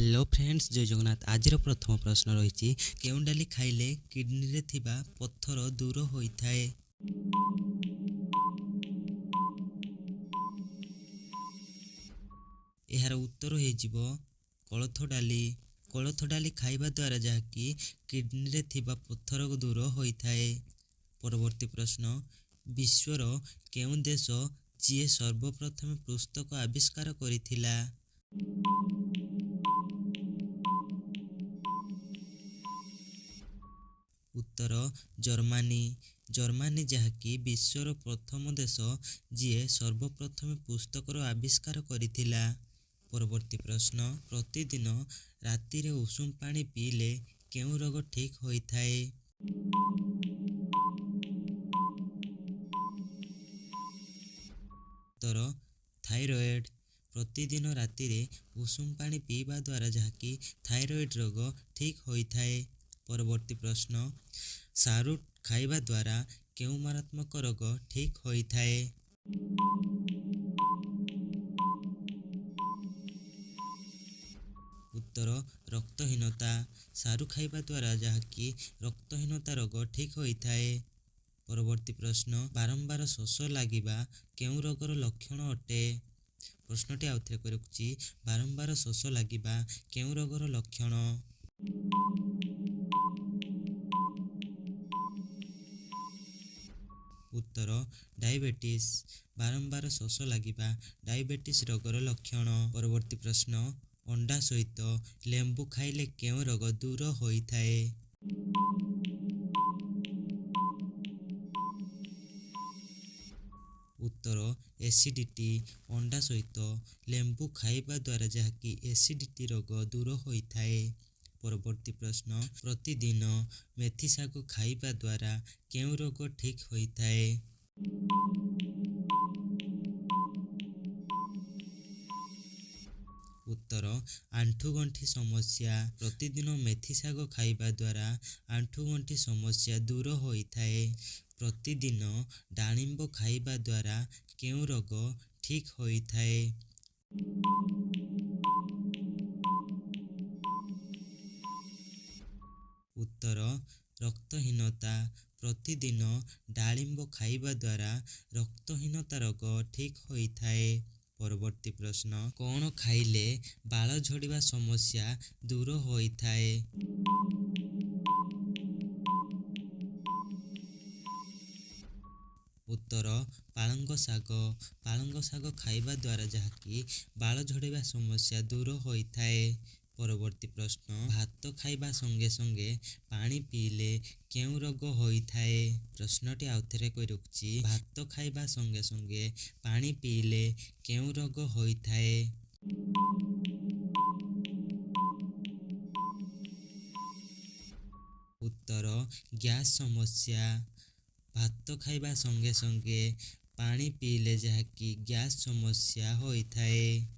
Hello friends, जय जगन्नाथ। आज प्रथम प्रश्न रही केउं डाली खाइले किडनी रे थिबा पत्थर दूर होइथाए। यार उत्तर हो कोलथ डाली। कोलथ डाली खाइबा द्वारा जहाँकि किडनी रे थिबा पत्थर दूर होइथाए। परवर्ती प्रश्न, विश्वर केउं देश जी सर्वप्रथम पुस्तक आविष्कार करिथिला। उत्तर जर्मानी। जर्मानी जहाँकि विश्वर प्रथम देश जी सर्वप्रथम पुस्तकर आविष्कार करिथिला। परवर्ती प्रश्न, प्रतिदिन राति रे उषुम पानी पीले केउं रोग ठीक होइथाए। उत्तर थाइरॉइड। प्रतिदिन राति रे उषुम पानी पीवा द्वारा जहाँकि थाइरॉइड रोग ठीक होइथाए। परवर्ती प्रश्न, सारू खाइबा द्वारा केउं मारात्मक रोग ठीक होइथाए। उत्तर रक्तहीनता। सारू खाइबा द्वारा जहाँकि रक्तहीनता रोग ठीक होइथाए। परवर्ती प्रश्न, बारंबार शोष लागिबा केउं रोगर लक्षण अटे। प्रश्नटी आउथरे करि रखुछि, बारंबार शोष लागिबा केउं रोगर लक्षण। उत्तर डायबिटीज। बारंबार शोष लागिबा डायबिटीज रोगर लक्षण। परवर्ती प्रश्न, अंडा सहित लेंबू खाइले केउं रोग दूर होइथाए। उत्तर एसिडिटी। अंडा सहित लेंबू खाइबा द्वारा जहाँकि एसिडिटी रोग दूर होइथाए। परवर्ती प्रश्न, प्रतिदिन मेथी शाग खाइबा द्वारा केउं रोग ठीक होइथाए। उत्तर आंठुगंठी समस्या। प्रतिदिन मेथी शाग खाइबा द्वारा आंठुगंठी समस्या दूर होइथाए। प्रतिदिन डाळिंब खाइबा द्वारा केउं रोग ठीक होइथाए। उत्तर रक्तहीनता। प्रतिदिन डाळिंब खाइबा द्वारा रक्तहीनता रोग ठीक होइथाए। परवर्ती प्रश्न, कौन खाइले बाल झड़िबा समस्या दूर होइथाए। उत्तर पालंग शाग। पालंग शाग खाइबा द्वारा जहाँकि बाल झड़िबा समस्या दूर होइथाए। परवर्ती प्रश्न, भात खाइबा संगे संगे पानी पीले केउं रोग होइथाए। प्रश्नटी आउथरे कहि रखुछि, भात खाइबा संगे संगे पानी पीले केउं रोग होइथाए। उत्तर गैस समस्या। भात खाइबा संगे संगे पानी पीले जहाँकि गैस समस्या होइथाए।